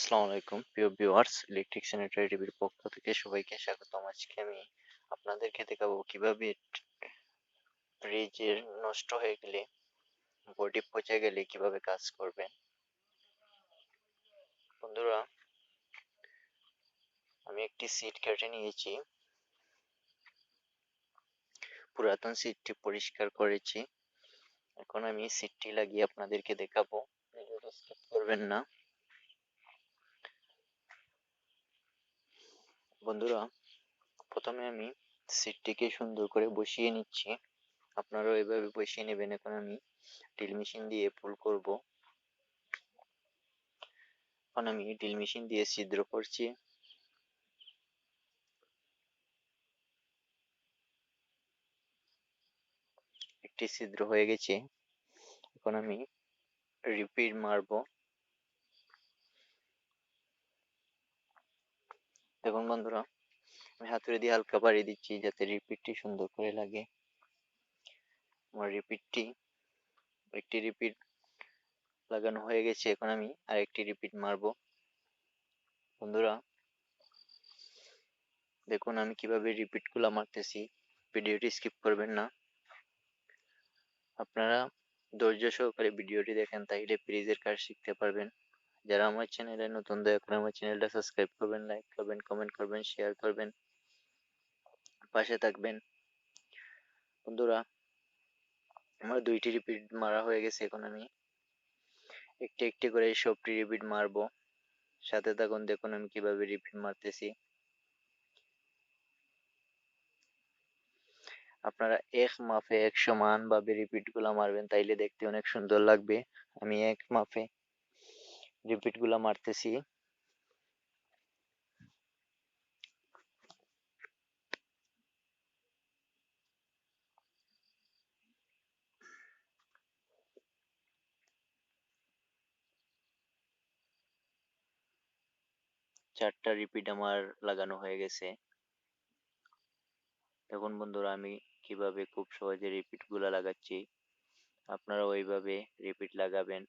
আসসালামু আলাইকুম প্রিয় ভিউয়ার্স, ইলেকট্রিক স্যানিটারি টিভির পক্ষ থেকে সবাইকে স্বাগতম। আজকে আমি আপনাদেরকে দেখাবো কিভাবে ফ্রিজের নষ্ট হয়ে গেলে, বডি পচে গেলে কিভাবে কাজ করবেন। বন্ধুরা, আমি একটি সিট কেটে নিয়েছি, পুরাতন সিটটি পরিষ্কার করেছি। এখন আমি সিটটি লাগিয়ে আপনাদেরকে দেখাবো, ভিডিওটি স্কিপ করবেন না। বন্ধুরা, প্রথমে আমি সিটটিকে সুন্দর করে বসিয়ে নিচ্ছি, আপনারাও এভাবে বসিয়ে নেবেন। এখন আমি ড্রিল মেশিন দিয়ে পুল করব। এখন আমি ড্রিল মেশিন দিয়ে ছিদ্র করছি। একটি ছিদ্র হয়ে গেছে। এখন আমি রিপিট মারবো। দেখুন বন্ধুরা, আমি হাতুড়ি দিয়ে হালকা বাড়িয়ে দিচ্ছি যাতে রিপিটটি সুন্দর করে লাগে। আমার একটি রিপিট লাগানো হয়ে গেছে। এখন আমি আরেকটি রিপিট মারবো। বন্ধুরা, দেখুন আমি কিভাবে রিপিট গুলা মারতেছি, ভিডিওটি স্কিপ করবেন না। আপনারা ধৈর্য সহকারে ভিডিওটি দেখেন, তাইলে ফ্রিজের কাজ শিখতে পারবেন। যারা আমার চ্যানেলে নতুন, দয়া করে আমার চ্যানেলটা সাবস্ক্রাইব করবেন, লাইক করবেন, কমেন্ট করবেন, শেয়ার করবেন, পাশে থাকবেন। বন্ধুরা, আমার দুইটি রিপিট মারা হয়ে গেছে। এখন আমি একটি একটি করে সবটি রিপিট মারবো। সাথে থাকুন, দেখুন আমি কিভাবে রিপিট মারতেছি। আপনারা এক মাপে এক সমান ভাবে রিপিট গুলা মারবেন, তাইলে দেখতে অনেক সুন্দর লাগবে। আমি এক মাপে রিপিট গুলা মারতেছি। চারটা রিপিট আমার লাগানো হয়ে গেছে। দেখুন বন্ধুরা, আমি কিভাবে খুব সহজে রিপিট গুলা লাগাচ্ছি। আপনারা ওইভাবে রিপিট লাগাবেন।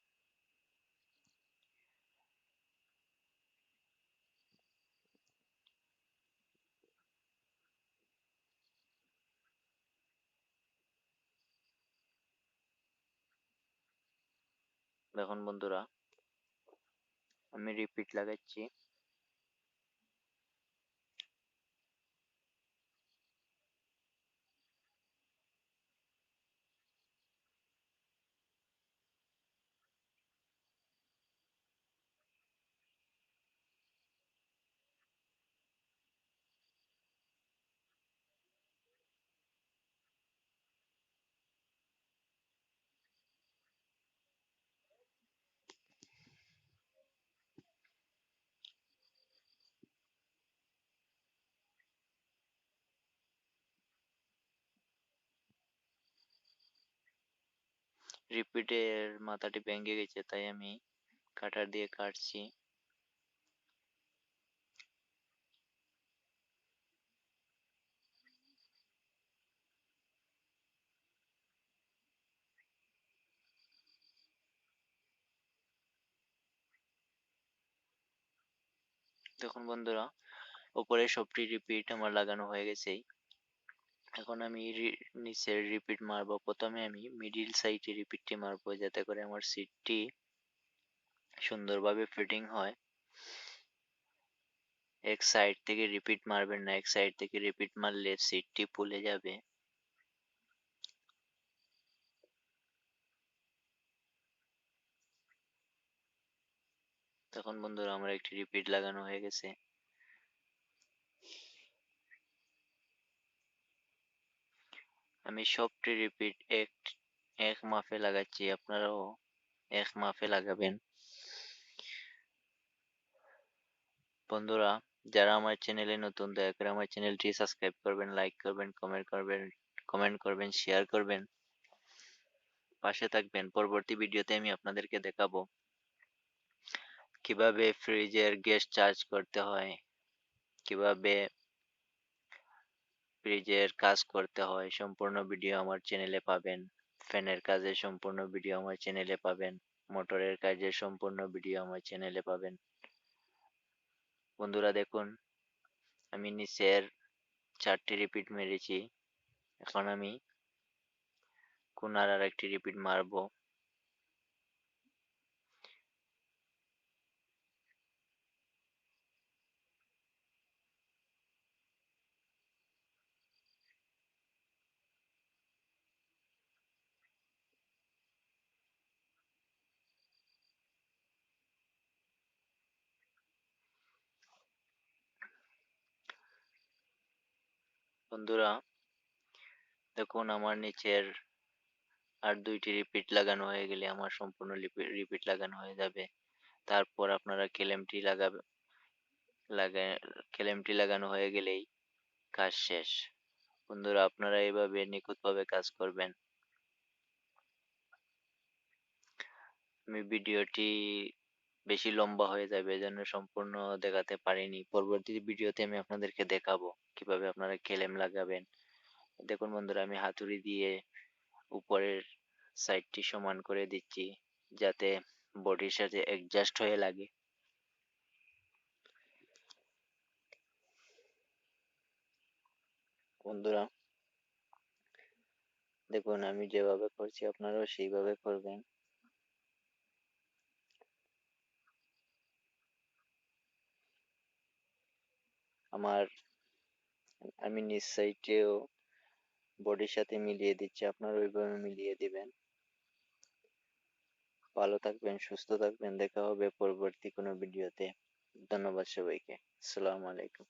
দেখুন বন্ধুরা, আমি রিপিট লাগাচ্ছি। রিপিটের মাথাটি ভেঙে গেছে, তাই আমি কাটার দিয়ে কাটছি। দেখুন বন্ধুরা, উপরে সবটি রিপিট আমার লাগানো হয়ে গেছে। এখন আমি নিচের রিপিট মারবো। প্রথমে আমি মিডিল সাইডে রিপিটটি মারবো, যাতে করে আমার সিটটি সুন্দরভাবে ফিটিং হয়। এক সাইড থেকে রিপিট মারবেন না, এক সাইড থেকে রিপিট মারলে সিটটি ফুলে যাবে। তখন বন্ধুরা, আমার একটি রিপিট লাগানো হয়ে গেছে। আমি সবটি রিপিট এক এক মাপে লাগাচ্ছি, আপনারাও এক মাপে লাগাবেন। বন্ধুরা, যারা আমার চ্যানেলে নতুন, দয়া করে আমার চ্যানেলটি সাবস্ক্রাইব করবেন, লাইক করবেন, কমেন্ট করবেন, শেয়ার করবেন, পাশে থাকবেন। পরবর্তী ভিডিওতে আমি আপনাদেরকে দেখাবো কিভাবে ফ্রিজের গ্যাস চার্জ করতে হয়, কিভাবে ফ্রিজের কাজ করতে হয়। সম্পূর্ণ ভিডিও আমার চ্যানেলে পাবেন। ফ্যানের কাজের সম্পূর্ণ ভিডিও আমার চ্যানেলে পাবেন। মোটরের কাজের সম্পূর্ণ ভিডিও আমার চ্যানেলে পাবেন। বন্ধুরা দেখুন, আমি নিচের 4টি রিপিট মেরেছি। এখন আমি কোণার আরেকটি রিপিট মারবো। বন্ধুরা দেখুন, আমার নিচের আর 2টি রিপিট লাগানো হয়ে গেলে আমার সম্পূর্ণ রিপিট লাগানো হয়ে যাবে। তারপর আপনারা লাগা কেলেমটি লাগানো হয়ে গেলেই কাজ শেষ। বন্ধুরা আপনারা এভাবে নিখুঁতভাবে কাজ করবেন। ভিডিওটি বেশি লম্বা হয়ে যাবে এজন্য সম্পূর্ণ দেখাতে পারিনি। পরবর্তী ভিডিওতে আমি আপনাদেরকে দেখাবো কিভাবে আপনারা কেলেম লাগাবেন। দেখুন বন্ধুরা, আমি হাতুড়ি দিয়ে উপরের সাইডটি সমান করে দিচ্ছি যাতে বডির সাথে অ্যাডজাস্ট হয়ে লাগে। বন্ধুরা দেখুন, আমি যেভাবে করছি আপনারাও সেইভাবে করবেন। আমার আমি নিচ সাইডেও বডির সাথে মিলিয়ে দিচ্ছি, আপনারা ওইভাবে মিলিয়ে দিবেন। ভালো থাকবেন, সুস্থ থাকবেন, দেখা হবে পরবর্তী কোনো ভিডিওতে। ধন্যবাদ সবাইকে। আসসালামু আলাইকুম।